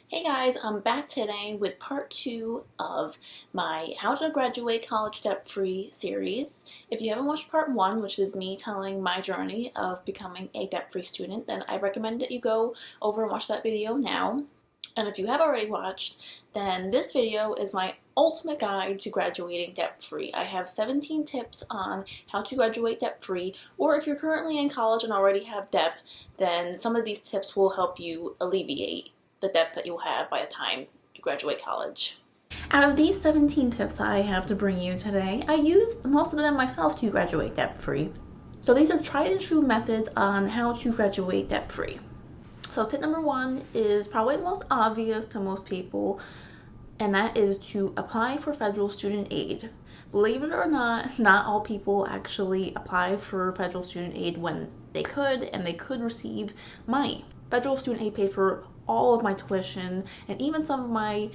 Hey guys, I'm back today with part 2 of my How to Graduate College Debt-Free series. If you haven't watched part 1, which is me telling my journey of becoming a debt-free student, then I recommend that you go over and watch that video now. And if you have already watched, then this video is my ultimate guide to graduating debt-free. I have 17 tips on how to graduate debt-free, or if you're currently in college and already have debt, then some of these tips will help you alleviate the debt that you'll have by the time you graduate college. Out of these 17 tips I have to bring you today, I used most of them myself to graduate debt-free. So these are tried and true methods on how to graduate debt-free. So tip number 1 is probably the most obvious to most people, and that is to apply for federal student aid. Believe it or not all people actually apply for federal student aid when they could, and they could receive money. Federal student aid paid for all of my tuition and even some of my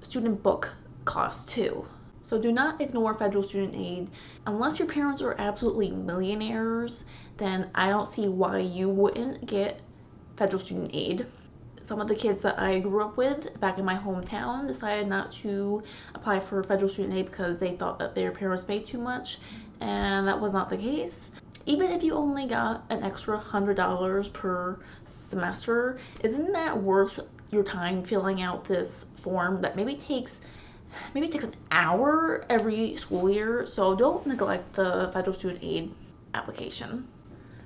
student book costs too. So do not ignore federal student aid. Unless your parents are absolutely millionaires, then I don't see why you wouldn't get federal student aid. Some of the kids that I grew up with back in my hometown decided not to apply for federal student aid because they thought that their parents made too much, and that was not the case. Even if you only got an extra $100 per semester, isn't that worth your time filling out this form that maybe takes an hour every school year? So don't neglect the federal student aid application.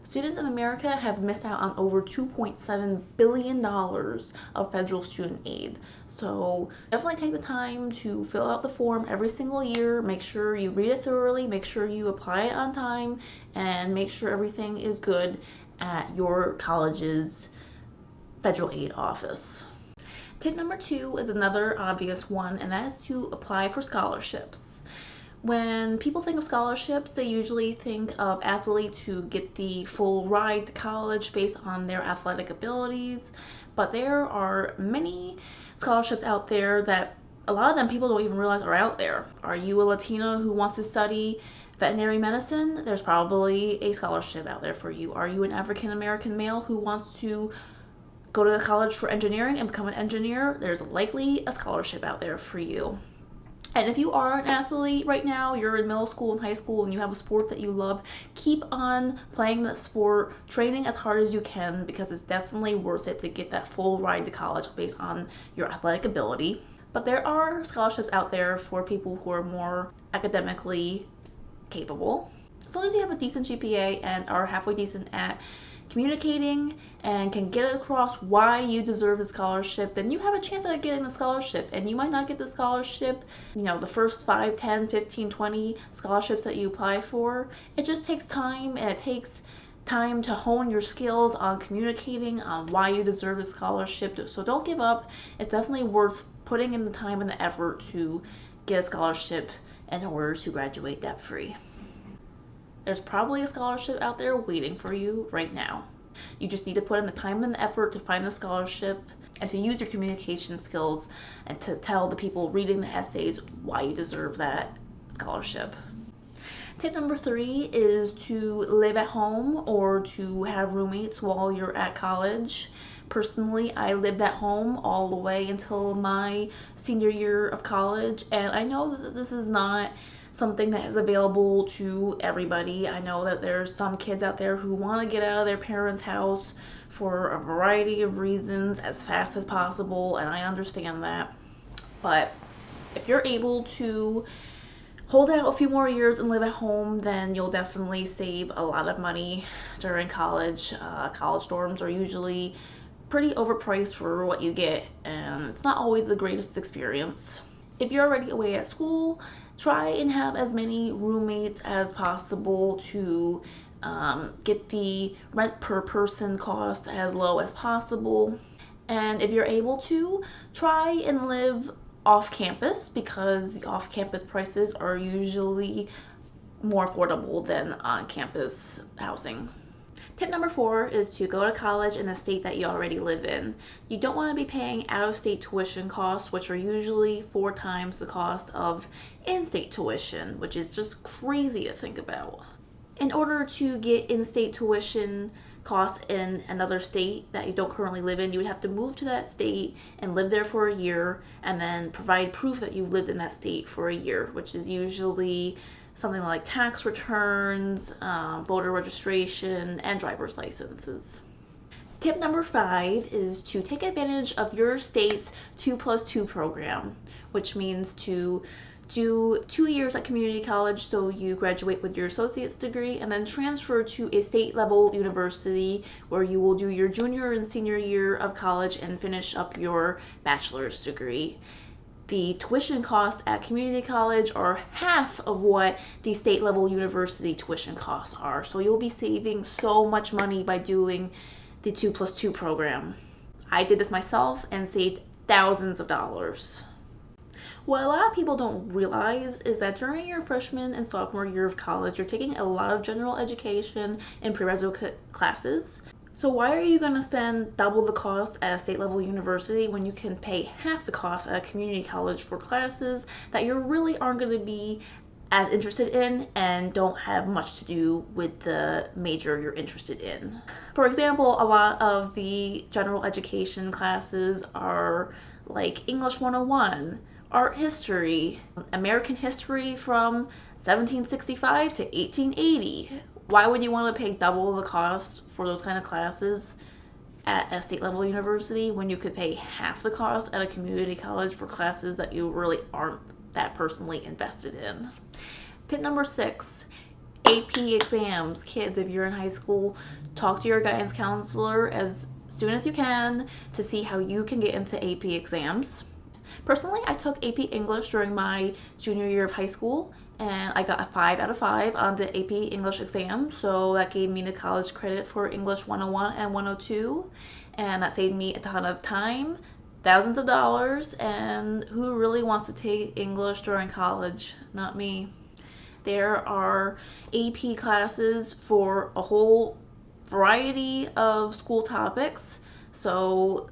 Students in America have missed out on over $2.7 billion of federal student aid. So definitely take the time to fill out the form every single year. Make sure you read it thoroughly, make sure you apply it on time, and make sure everything is good at your college's federal aid office. Tip number 2 is another obvious one, and that is to apply for scholarships. When people think of scholarships, they usually think of athletes who get the full ride to college based on their athletic abilities, but there are many scholarships out there that a lot of them people don't even realize are out there. Are you a Latina who wants to study veterinary medicine? There's probably a scholarship out there for you. Are you an African American male who wants to go to college for engineering and become an engineer? There's likely a scholarship out there for you. And if you are an athlete right now, you're in middle school and high school and you have a sport that you love, keep on playing that sport, training as hard as you can, because it's definitely worth it to get that full ride to college based on your athletic ability. But there are scholarships out there for people who are more academically capable. As long as you have a decent GPA and are halfway decent at communicating and can get across why you deserve a scholarship, then you have a chance at getting the scholarship. And you might not get the scholarship, the first 5, 10, 15, 20 scholarships that you apply for. It just takes time, and it takes time to hone your skills on communicating on why you deserve a scholarship. So don't give up. It's definitely worth putting in the time and the effort to get a scholarship in order to graduate debt-free. There's probably a scholarship out there waiting for you right now. You just need to put in the time and the effort to find the scholarship and to use your communication skills and to tell the people reading the essays why you deserve that scholarship. Tip number 3 is to live at home or to have roommates while you're at college. Personally, I lived at home all the way until my senior year of college, and I know that this is not something that is available to everybody. I know that there's some kids out there who want to get out of their parents' house for a variety of reasons as fast as possible, and I understand that. But if you're able to hold out a few more years and live at home, then you'll definitely save a lot of money during college. College dorms are usually pretty overpriced for what you get, and it's not always the greatest experience. If you're already away at school, try and have as many roommates as possible to get the rent per person cost as low as possible. And if you're able to, try and live off campus, because the off campus prices are usually more affordable than on campus housing. Tip number 4 is to go to college in the state that you already live in. You don't want to be paying out-of-state tuition costs, which are usually 4 times the cost of in-state tuition, which is just crazy to think about. In order to get in-state tuition costs in another state that you don't currently live in, you would have to move to that state and live there for a year and then provide proof that you've lived in that state for a year, which is usually something like tax returns, voter registration, and driver's licenses. Tip number 5 is to take advantage of your state's 2+2 program, which means to do 2 years at community college so you graduate with your associate's degree and then transfer to a state level university where you will do your junior and senior year of college and finish up your bachelor's degree. The tuition costs at community college are half of what the state level university tuition costs are, so you'll be saving so much money by doing the 2+2 program. I did this myself and saved thousands of dollars. What a lot of people don't realize is that during your freshman and sophomore year of college, you're taking a lot of general education and prerequisite classes. So why are you going to spend double the cost at a state level university when you can pay half the cost at a community college for classes that you really aren't going to be as interested in and don't have much to do with the major you're interested in? For example, a lot of the general education classes are like English 101, art history, American history from 1765 to 1880. Why would you want to pay double the cost for those kind of classes at a state level university when you could pay half the cost at a community college for classes that you really aren't that personally invested in? Tip number 6, AP exams. Kids, if you're in high school, talk to your guidance counselor as soon as you can to see how you can get into AP exams. Personally, I took AP English during my junior year of high school and I got a 5 out of 5 on the AP English exam, so that gave me the college credit for English 101 and 102, and that saved me a ton of time, thousands of dollars, and who really wants to take English during college? Not me. There are AP classes for a whole variety of school topics, so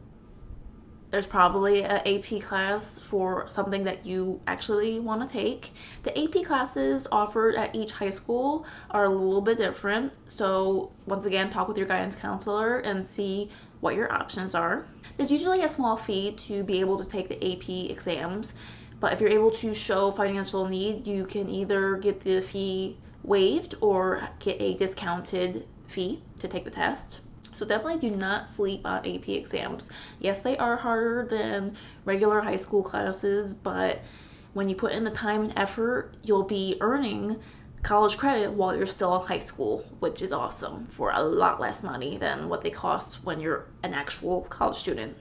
there's probably an AP class for something that you actually want to take. The AP classes offered at each high school are a little bit different, so once again, talk with your guidance counselor and see what your options are. There's usually a small fee to be able to take the AP exams, but if you're able to show financial need, you can either get the fee waived or get a discounted fee to take the test. So definitely do not sleep on AP exams. Yes, they are harder than regular high school classes, but when you put in the time and effort, you'll be earning college credit while you're still in high school, which is awesome, for a lot less money than what they cost when you're an actual college student.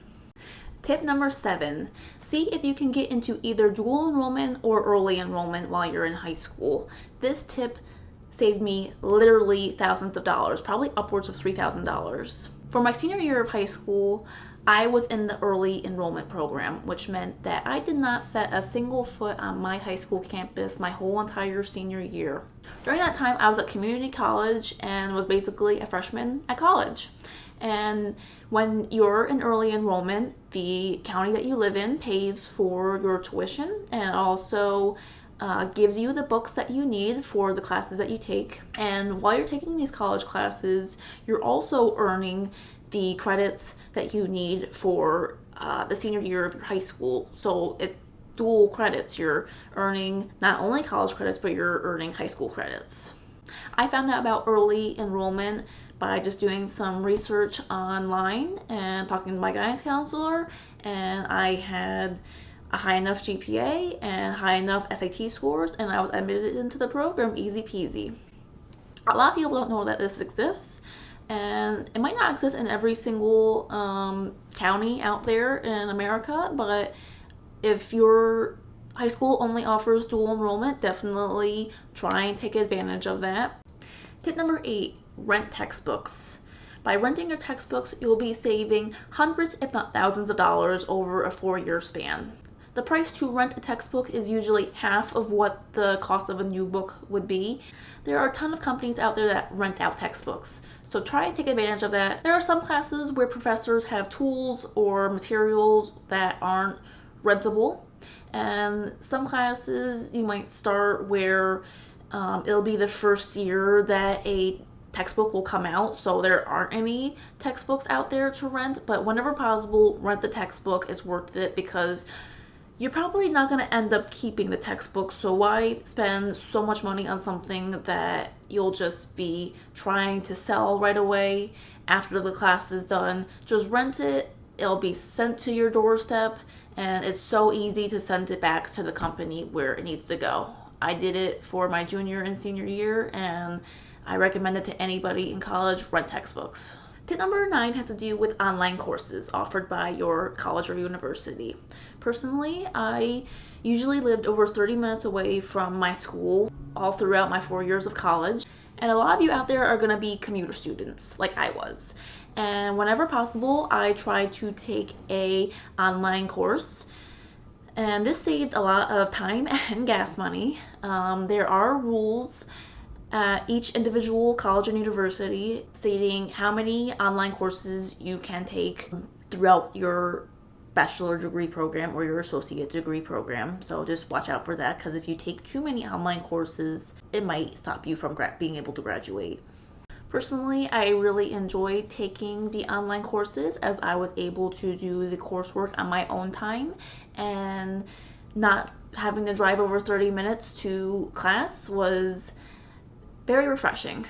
Tip number 7, see if you can get into either dual enrollment or early enrollment while you're in high school. This tip saved me literally thousands of dollars, probably upwards of $3,000. For my senior year of high school, I was in the early enrollment program, which meant that I did not set a single foot on my high school campus my whole entire senior year. During that time, I was at community college and was basically a freshman at college. And when you're in early enrollment, the county that you live in pays for your tuition and also gives you the books that you need for the classes that you take. And while you're taking these college classes, you're also earning the credits that you need for the senior year of your high school. So it's dual credits. You're earning not only college credits, but you're earning high school credits. I found out about early enrollment by just doing some research online and talking to my guidance counselor, and I had a high enough GPA and high enough SAT scores, and I was admitted into the program easy peasy. A lot of people don't know that this exists, and it might not exist in every single county out there in America, but if your high school only offers dual enrollment, definitely try and take advantage of that. Tip number 8, rent textbooks. By renting your textbooks, you'll be saving hundreds, if not thousands of dollars over a 4-year span. The price to rent a textbook is usually half of what the cost of a new book would be. There are a ton of companies out there that rent out textbooks, so try and take advantage of that. There are some classes where professors have tools or materials that aren't rentable, and some classes you might start where it'll be the first year that a textbook will come out, so there aren't any textbooks out there to rent, but whenever possible, rent the textbook. It's worth it because you're probably not going to end up keeping the textbook, so why spend so much money on something that you'll just be trying to sell right away after the class is done? Just rent it, it'll be sent to your doorstep, and it's so easy to send it back to the company where it needs to go. I did it for my junior and senior year, and I recommend it to anybody in college. Rent textbooks. Tip number 9 has to do with online courses offered by your college or university. Personally, I usually lived over 30 minutes away from my school all throughout my 4 years of college. And a lot of you out there are going to be commuter students like I was. And whenever possible, I try to take a online course. And this saved a lot of time and gas money. There are rules at each individual college and university stating how many online courses you can take throughout your bachelor degree program or your associate degree program. So just watch out for that, because if you take too many online courses, it might stop you from being able to graduate. Personally, I really enjoyed taking the online courses as I was able to do the coursework on my own time and not having to drive over 30 minutes to class was very refreshing.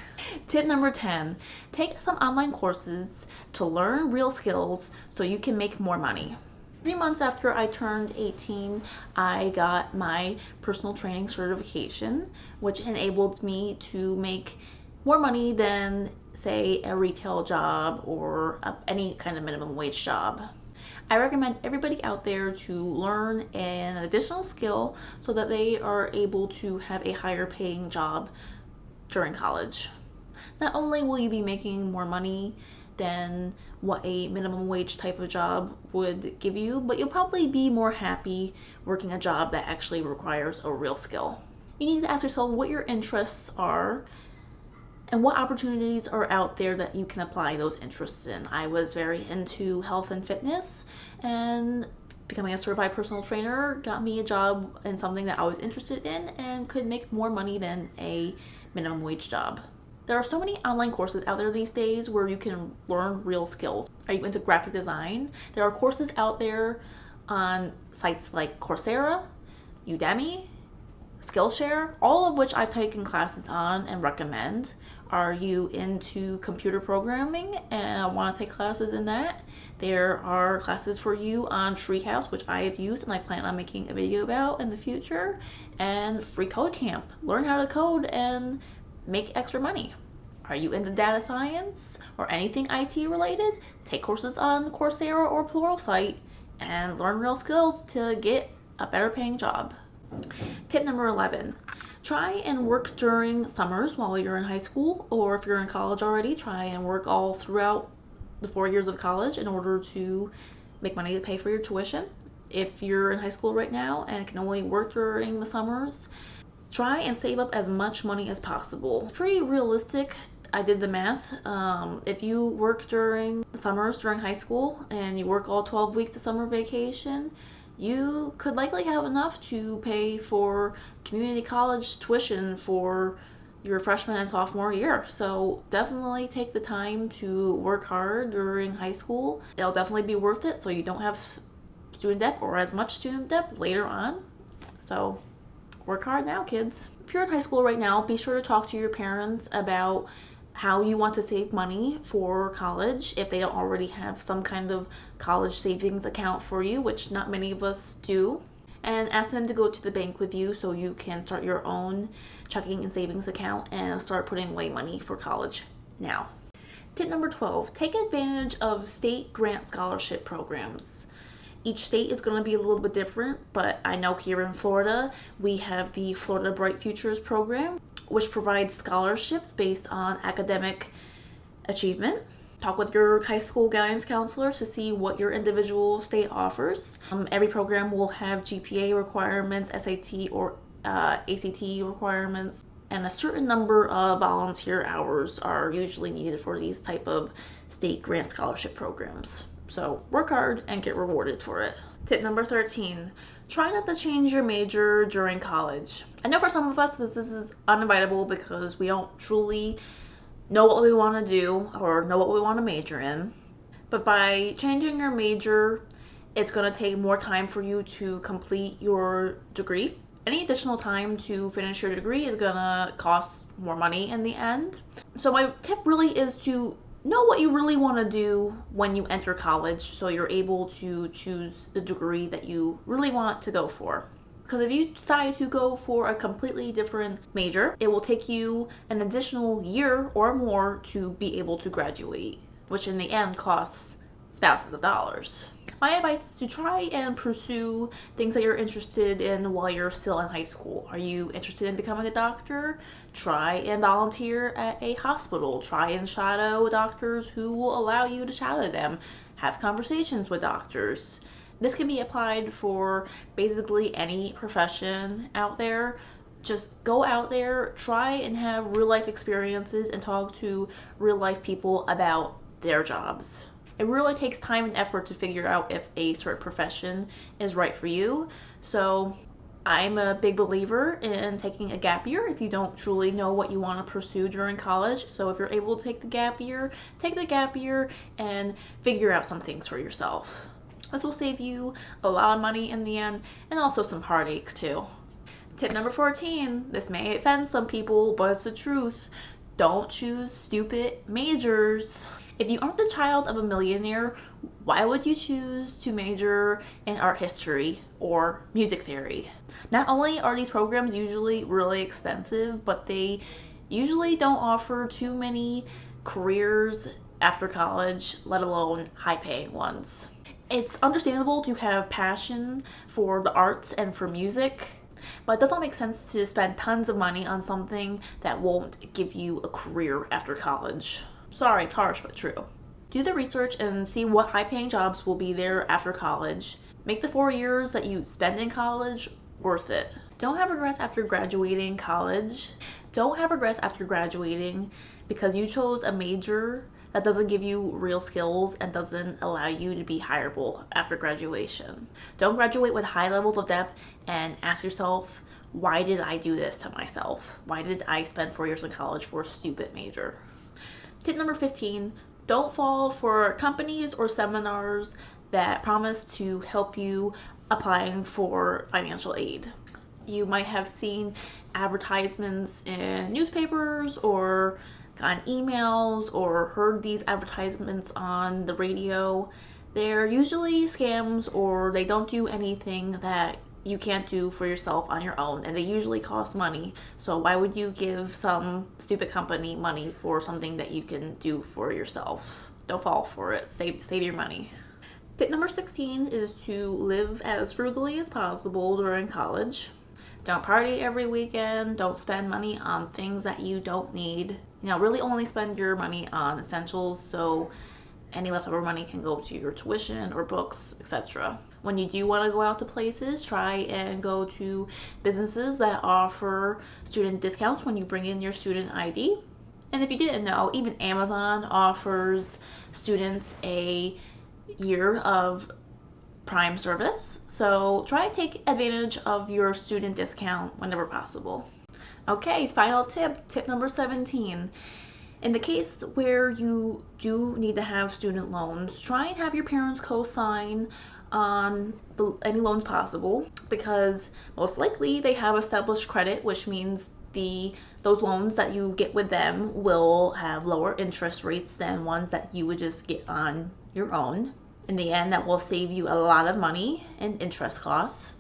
Tip number 10, take some online courses to learn real skills so you can make more money. 3 months after I turned 18, I got my personal training certification, which enabled me to make more money than, say, a retail job or any kind of minimum wage job. I recommend everybody out there to learn an additional skill so that they are able to have a higher paying job during college. Not only will you be making more money than what a minimum wage type of job would give you, but you'll probably be more happy working a job that actually requires a real skill. You need to ask yourself what your interests are and what opportunities are out there that you can apply those interests in. I was very into health and fitness, and becoming a certified personal trainer got me a job in something that I was interested in and could make more money than a minimum wage job. There are so many online courses out there these days where you can learn real skills. Are you into graphic design? There are courses out there on sites like Coursera, Udemy, Skillshare, all of which I've taken classes on and recommend. Are you into computer programming and want to take classes in that? There are classes for you on Treehouse, which I have used and I plan on making a video about in the future, and Free Code Camp. Learn how to code and make extra money. Are you into data science or anything IT related? Take courses on Coursera or Pluralsight and learn real skills to get a better paying job. Tip number 11, try and work during summers while you're in high school, or if you're in college already, try and work all throughout the 4 years of college in order to make money to pay for your tuition. If you're in high school right now and can only work during the summers, try and save up as much money as possible. It's pretty realistic. I did the math. If you work during summers during high school and you work all 12 weeks of summer vacation, you could likely have enough to pay for community college tuition for your freshman and sophomore year. So definitely take the time to work hard during high school. It'll definitely be worth it so you don't have student debt or as much student debt later on. So work hard now, kids. If you're in high school right now, be sure to talk to your parents about how you want to save money for college if they don't already have some kind of college savings account for you, which not many of us do. And ask them to go to the bank with you so you can start your own checking and savings account and start putting away money for college now. Tip number 12, take advantage of state grant scholarship programs. Each state is going to be a little bit different, but I know here in Florida, we have the Florida Bright Futures program, which provides scholarships based on academic achievement. Talk with your high school guidance counselor to see what your individual state offers. Every program will have GPA requirements, SAT or ACT requirements, and a certain number of volunteer hours are usually needed for these type of state grant scholarship programs. So work hard and get rewarded for it. Tip number 13, try not to change your major during college. I know for some of us that this is unavoidable because we don't truly know what we want to do or know what we want to major in. But by changing your major, it's going to take more time for you to complete your degree. Any additional time to finish your degree is going to cost more money in the end. So my tip really is to know what you really want to do when you enter college so you're able to choose the degree that you really want to go for. Because if you decide to go for a completely different major, it will take you an additional year or more to be able to graduate, which in the end costs thousands of dollars. My advice is to try and pursue things that you're interested in while you're still in high school. Are you interested in becoming a doctor? Try and volunteer at a hospital. Try and shadow doctors who will allow you to shadow them. Have conversations with doctors. This can be applied for basically any profession out there. Just go out there, try and have real life experiences and talk to real life people about their jobs. It really takes time and effort to figure out if a certain profession is right for you. So I'm a big believer in taking a gap year if you don't truly know what you want to pursue during college. So if you're able to take the gap year and figure out some things for yourself. This will save you a lot of money in the end and also some heartache too. Tip number 14. This may offend some people, but it's the truth. Don't choose stupid majors. If you aren't the child of a millionaire, why would you choose to major in art history or music theory? Not only are these programs usually really expensive, but they usually don't offer too many careers after college, let alone high-paying ones. It's understandable to have passion for the arts and for music, but it doesn't make sense to spend tons of money on something that won't give you a career after college. Sorry, it's harsh, but true. Do the research and see what high-paying jobs will be there after college. Make the 4 years that you spend in college worth it. Don't have regrets after graduating college. Don't have regrets after graduating because you chose a major that doesn't give you real skills and doesn't allow you to be hireable after graduation. Don't graduate with high levels of debt and ask yourself, why did I do this to myself? Why did I spend 4 years in college for a stupid major? Tip number 15, don't fall for companies or seminars that promise to help you applying for financial aid. You might have seen advertisements in newspapers or gotten emails or heard these advertisements on the radio. They're usually scams or they don't do anything that you can't do for yourself on your own, and they usually cost money. So why would you give some stupid company money for something that you can do for yourself? Don't fall for it. Save your money. Tip number 16 is to live as frugally as possible during college. Don't party every weekend. Don't spend money on things that you don't need. Really only spend your money on essentials so any leftover money can go to your tuition or books, etc. When you do want to go out to places, try and go to businesses that offer student discounts when you bring in your student ID. And if you didn't know, even Amazon offers students a year of Prime service. So try and take advantage of your student discount whenever possible. Okay, final tip number 17. In the case where you do need to have student loans, try and have your parents co-sign on any loans possible because most likely they have established credit, which means those loans that you get with them will have lower interest rates than ones that you would just get on your own. In the end, that will save you a lot of money in interest costs,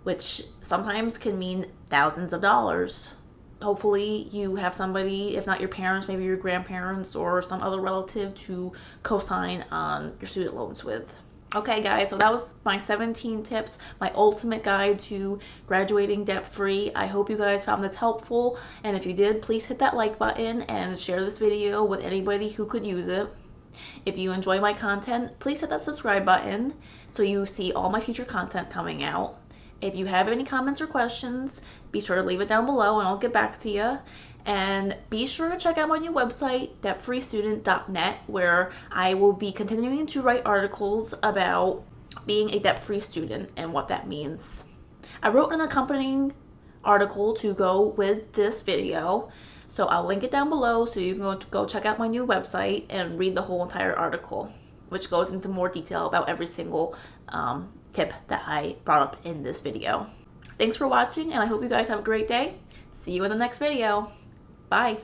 which sometimes can mean thousands of dollars. Hopefully you have somebody, if not your parents, maybe your grandparents or some other relative to co-sign on your student loans with. Okay guys, so that was my 17 tips, my ultimate guide to graduating debt-free. I hope you guys found this helpful, and if you did, please hit that like button and share this video with anybody who could use it. If you enjoy my content, please hit that subscribe button so you see all my future content coming out. If you have any comments or questions, be sure to leave it down below and I'll get back to you. And be sure to check out my new website, debtfreestudent.net, where I will be continuing to write articles about being a debt-free student and what that means. I wrote an accompanying article to go with this video, So I'll link it down below so you can go check out my new website and read the whole entire article, which goes into more detail about every single tip that I brought up in this video. Thanks for watching, and I hope you guys have a great day. See you in the next video. Bye.